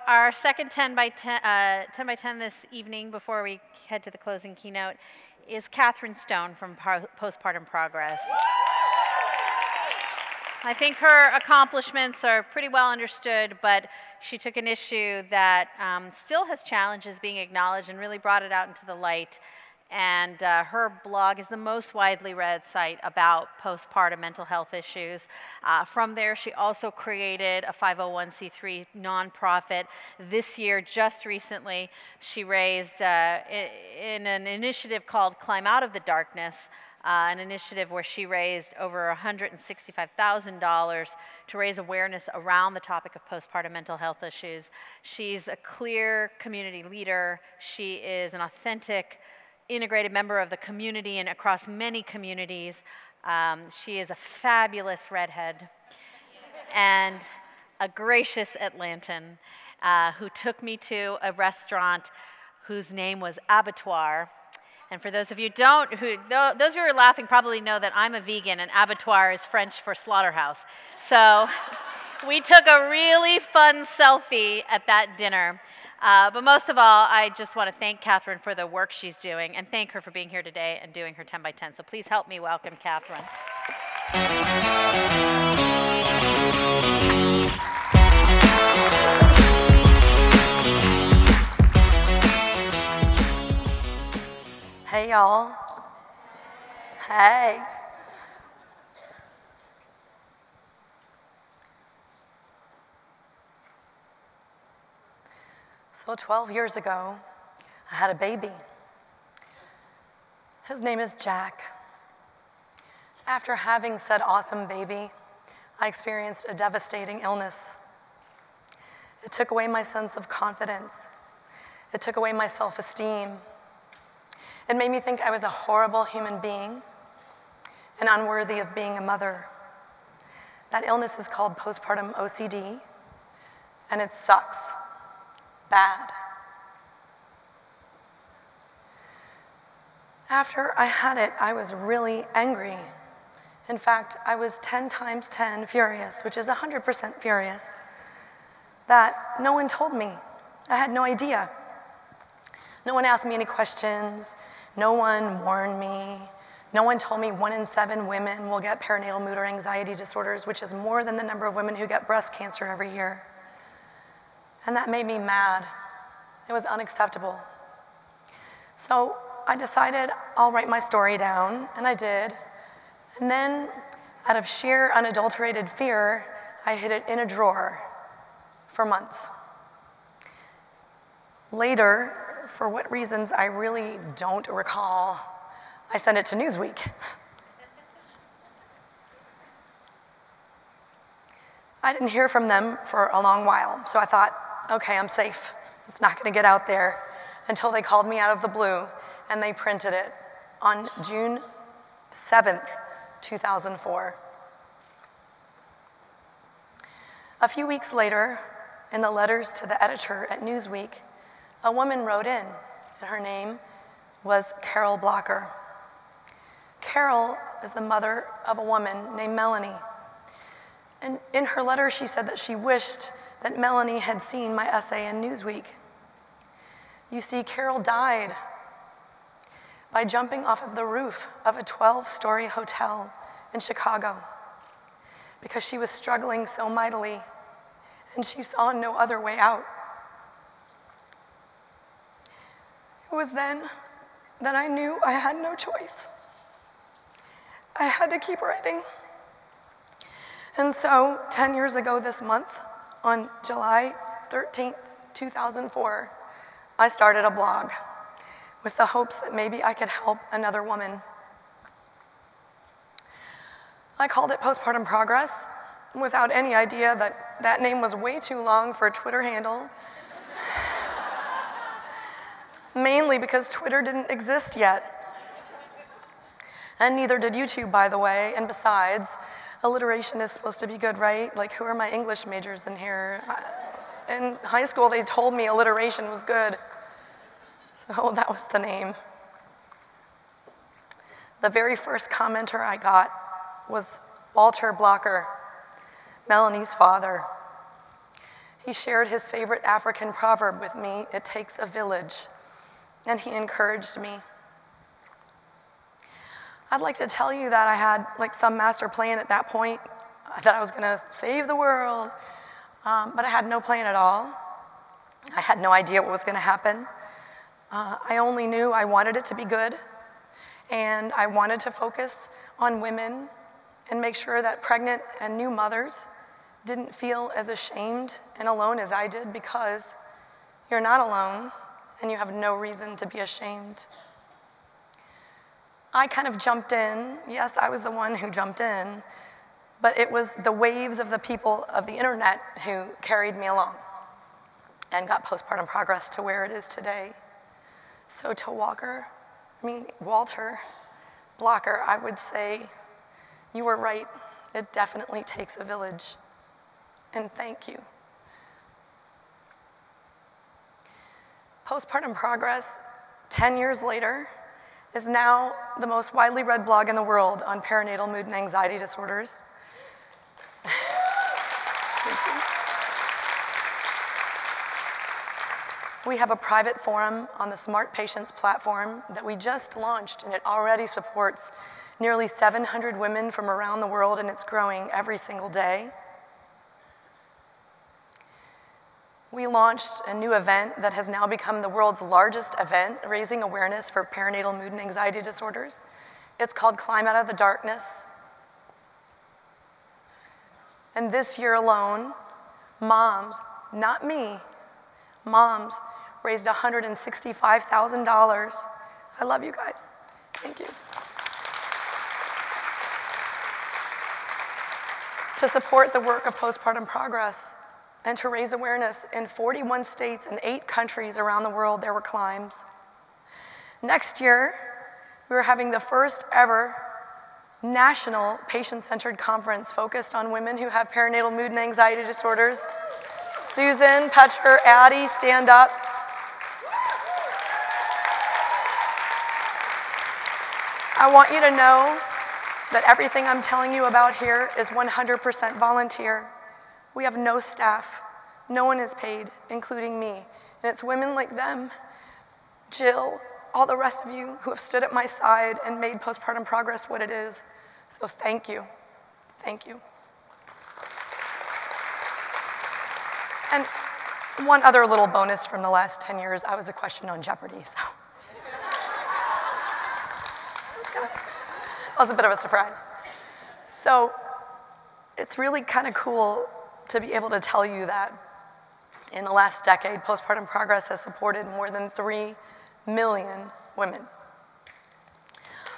our second 10 by 10 this evening, before we head to the closing keynote, is Katherine Stone from Postpartum Progress. I think her accomplishments are pretty well understood, but she took an issue that still has challenges being acknowledged and really brought it out into the light. And her blog is the most widely read site about postpartum mental health issues. From there, she also created a 501c3 nonprofit. This year, just recently, she raised, in an initiative called Climb Out of the Darkness, an initiative where she raised over $165,000 to raise awareness around the topic of postpartum mental health issues. She's a clear community leader. She is an authentic, integrated member of the community and across many communities. She is a fabulous redhead and a gracious Atlantan who took me to a restaurant whose name was Abattoir. And for those of you those of you who are laughing probably know that I'm a vegan, and abattoir is French for slaughterhouse. So we took a really fun selfie at that dinner. But most of all, I just want to thank Katherine for the work she's doing and thank her for being here today and doing her 10 by 10. So please help me welcome Katherine. Hey, y'all. Hey. So 12 years ago, I had a baby. His name is Jack. After having said awesome baby, I experienced a devastating illness. It took away my sense of confidence. It took away my self-esteem. It made me think I was a horrible human being and unworthy of being a mother. That illness is called postpartum OCD, and it sucks. Bad. After I had it, I was really angry. In fact, I was 10 times 10 furious, which is 100% furious, that no one told me. I had no idea. No one asked me any questions. No one warned me. No one told me 1 in 7 women will get perinatal mood or anxiety disorders, which is more than the number of women who get breast cancer every year. And that made me mad. It was unacceptable. So I decided I'll write my story down, and I did. And then, out of sheer unadulterated fear, I hid it in a drawer for months. Later, for what reasons I really don't recall, I sent it to Newsweek. I didn't hear from them for a long while, so I thought, okay, I'm safe. It's not gonna get out there, until they called me out of the blue and they printed it on June 7th, 2004. A few weeks later, in the letters to the editor at Newsweek, a woman wrote in, and her name was Carol BlogHer. Carol is the mother of a woman named Melanie. And in her letter, she said that she wished that Melanie had seen my essay in Newsweek. You see, Carol died by jumping off of the roof of a 12-story hotel in Chicago because she was struggling so mightily and she saw no other way out. It was then that I knew I had no choice. I had to keep writing. And so 10 years ago this month, on July 13th, 2004, I started a blog with the hopes that maybe I could help another woman. I called it Postpartum Progress without any idea that that name was way too long for a Twitter handle. Mainly because Twitter didn't exist yet. And neither did YouTube, by the way, and besides, alliteration is supposed to be good, right? Like, who are my English majors in here? In high school, they told me alliteration was good. So that was the name. The very first commenter I got was Walter BlogHer, Melanie's father. He shared his favorite African proverb with me, "It takes a village," and he encouraged me. I'd like to tell you that I had like some master plan at that point, that I was gonna save the world, but I had no plan at all. I had no idea what was gonna happen. I only knew I wanted it to be good, and I wanted to focus on women and make sure that pregnant and new mothers didn't feel as ashamed and alone as I did, because you're not alone and you have no reason to be ashamed. I kind of jumped in. Yes, I was the one who jumped in, but it was the waves of the people of the internet who carried me along and got Postpartum Progress to where it is today. So to Walter, BlogHer, I would say, you were right. It definitely takes a village. And thank you. Postpartum Progress, 10 years later, is now the most widely read blog in the world on perinatal mood and anxiety disorders. We have a private forum on the Smart Patients platform that we just launched, and it already supports nearly 700 women from around the world, and it's growing every single day. We launched a new event that has now become the world's largest event, raising awareness for perinatal mood and anxiety disorders. It's called Climb Out of the Darkness. And this year alone, moms, not me, moms raised $165,000. I love you guys. Thank you. To support the work of Postpartum Progress and to raise awareness in 41 states and 8 countries around the world, there were climbs. Next year, we are having the first ever national patient-centered conference focused on women who have perinatal mood and anxiety disorders. Susan, Petra, Addie, stand up. I want you to know that everything I'm telling you about here is 100% volunteer. We have no staff. No one is paid, including me. And it's women like them, Jill, all the rest of you who have stood at my side and made Postpartum Progress what it is. So thank you. Thank you. And one other little bonus from the last 10 years, I was a question on Jeopardy, so. That was a bit of a surprise. So it's really kind of cool to be able to tell you that in the last decade, Postpartum Progress has supported more than 3 million women.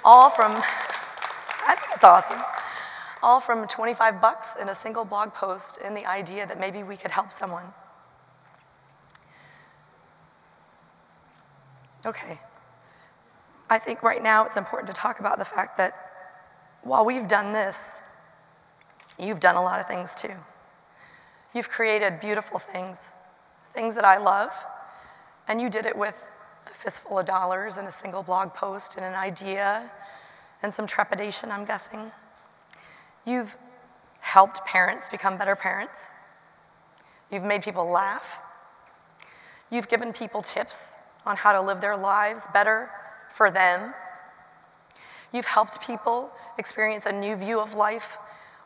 All from, I think it's awesome, all from $25 in a single blog post and the idea that maybe we could help someone. Okay. I think right now it's important to talk about the fact that while we've done this, you've done a lot of things too. You've created beautiful things, things that I love, and you did it with a fistful of dollars and a single blog post and an idea and some trepidation, I'm guessing. You've helped parents become better parents. You've made people laugh. You've given people tips on how to live their lives better for them. You've helped people experience a new view of life,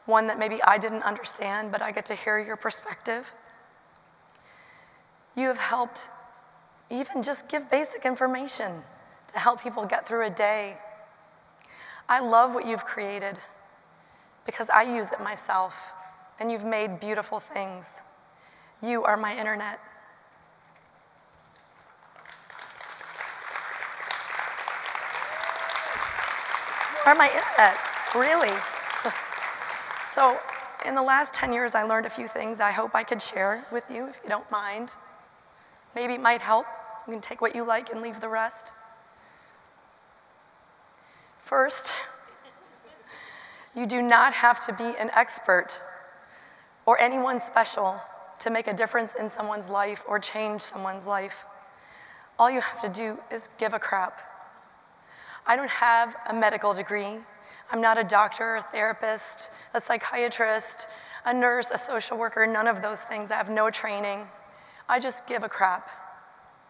one that maybe I didn't understand, but I get to hear your perspective. You have helped even just give basic information to help people get through a day. I love what you've created because I use it myself, and you've made beautiful things. You are my internet. Are my internet, really? So in the last 10 years, I learned a few things I hope I could share with you, if you don't mind. Maybe it might help. You can take what you like and leave the rest. First, you do not have to be an expert or anyone special to make a difference in someone's life or change someone's life. All you have to do is give a crap. I don't have a medical degree. I'm not a doctor, a therapist, a psychiatrist, a nurse, a social worker, none of those things. I have no training. I just give a crap,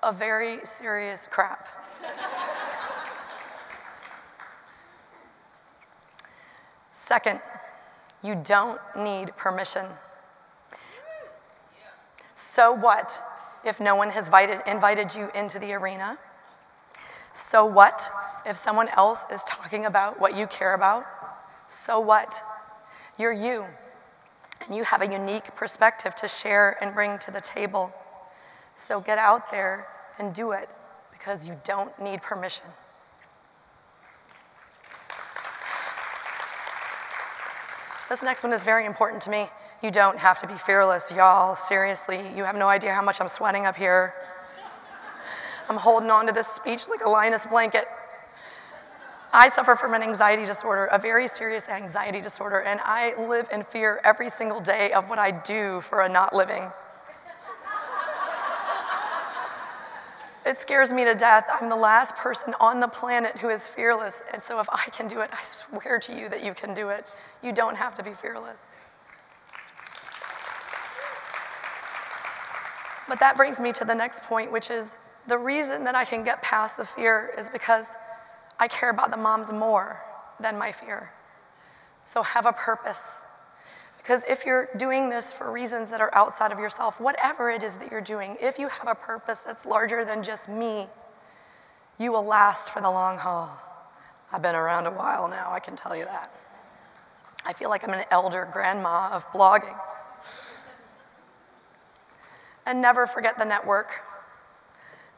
a very serious crap. Second, you don't need permission. So what if no one has invited you into the arena? So what if someone else is talking about what you care about? So what? You're you, and you have a unique perspective to share and bring to the table. So get out there and do it, because you don't need permission. This next one is very important to me. You don't have to be fearless, y'all. Seriously, you have no idea how much I'm sweating up here. I'm holding on to this speech like a lioness blanket. I suffer from an anxiety disorder, a very serious anxiety disorder, and I live in fear every single day of what I do for a not living. It scares me to death. I'm the last person on the planet who is fearless, and so if I can do it, I swear to you that you can do it. You don't have to be fearless. But that brings me to the next point, which is the reason that I can get past the fear is because I care about the moms more than my fear. So have a purpose. Because if you're doing this for reasons that are outside of yourself, whatever it is that you're doing, if you have a purpose that's larger than just me, you will last for the long haul. I've been around a while now, I can tell you that. I feel like I'm an elder grandma of blogging. And never forget the network.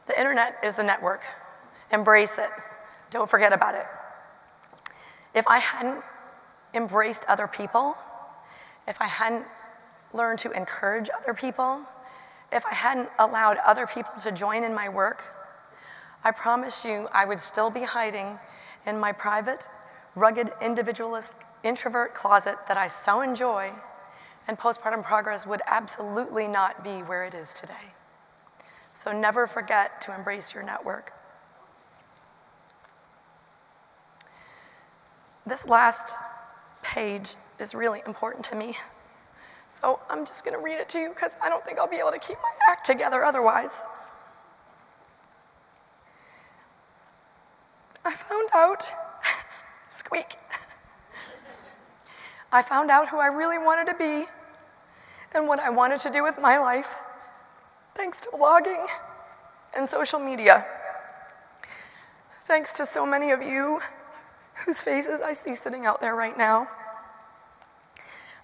The internet is the network. Embrace it. Don't forget about it. If I hadn't embraced other people, if I hadn't learned to encourage other people, if I hadn't allowed other people to join in my work, I promise you I would still be hiding in my private, rugged, individualist, introvert closet that I so enjoy, and Postpartum Progress would absolutely not be where it is today. So never forget to embrace your network. This last page is really important to me. So I'm just going to read it to you because I don't think I'll be able to keep my act together otherwise. I found out, squeak. I found out who I really wanted to be and what I wanted to do with my life, thanks to blogging and social media. Thanks to so many of you whose faces I see sitting out there right now.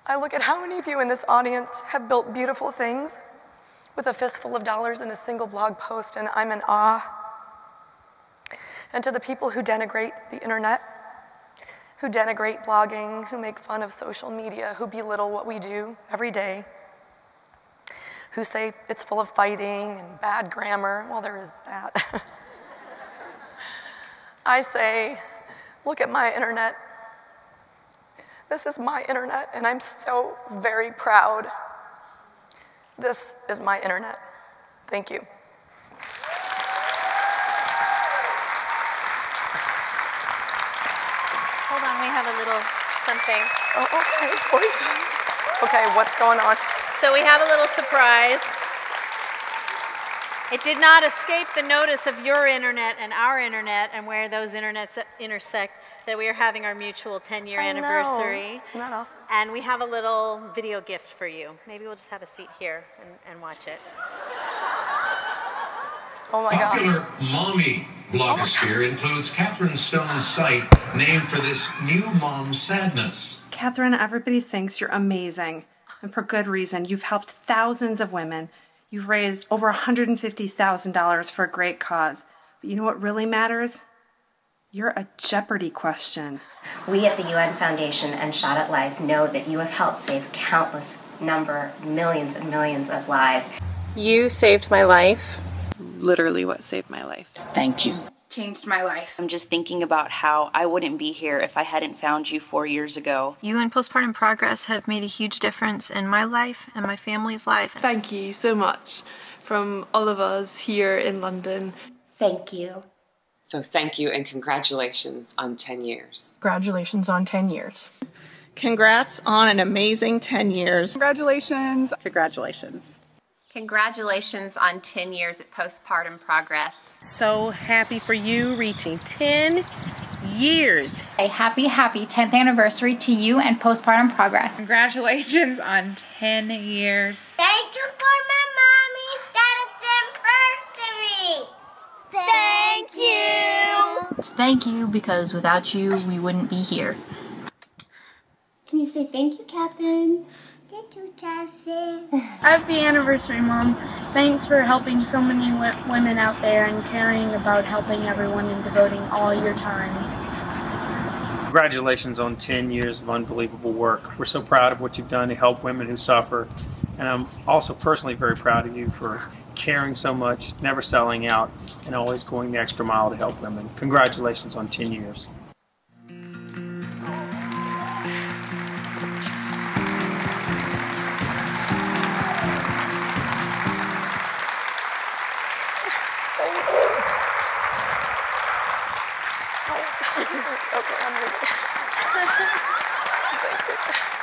I look at how many of you in this audience have built beautiful things with a fistful of dollars in a single blog post, and I'm in awe. And to the people who denigrate the internet, who denigrate blogging, who make fun of social media, who belittle what we do every day, who say it's full of fighting and bad grammar, well, there is that. I say, look at my internet. This is my internet, and I'm so very proud. This is my internet. Thank you. Hold on, we have a little something. Oh, okay. Okay, what's going on? So we have a little surprise. It did not escape the notice of your internet and our internet and where those internets intersect that we are having our mutual 10-year anniversary. Isn't that awesome? And we have a little video gift for you. Maybe we'll just have a seat here and watch it. Oh my God. Popular mommy blogosphere includes Katherine Stone's site named for this new mom sadness. Katherine, everybody thinks you're amazing, and for good reason. You've helped thousands of women. You've raised over $150,000 for a great cause. But you know what really matters? You're a Jeopardy question. We at the UN Foundation and Shot at Life know that you have helped save countless millions and millions of lives. You saved my life. Literally what saved my life. Thank you. Changed my life. I'm just thinking about how I wouldn't be here if I hadn't found you 4 years ago. You and Postpartum Progress have made a huge difference in my life and my family's life. Thank you so much from all of us here in London. Thank you So thank you and congratulations on 10 years. Congratulations on 10 years. Congrats on an amazing 10 years. Congratulations. Congratulations. Congratulations on 10 years at Postpartum Progress. So happy for you reaching 10 years. A happy 10th anniversary to you and Postpartum Progress. Congratulations on 10 years. Thank you for my mommy that is first to me. Thank you. Thank you, because without you, we wouldn't be here. Can you say thank you, Katherine? Thank you, Katherine. Happy anniversary, Mom. Thanks for helping so many women out there and caring about helping everyone and devoting all your time. Congratulations on 10 years of unbelievable work. We're so proud of what you've done to help women who suffer. And I'm also personally very proud of you for caring so much, never selling out, and always going the extra mile to help women. Congratulations on 10 years. Okay, I'm leaving. Thank you.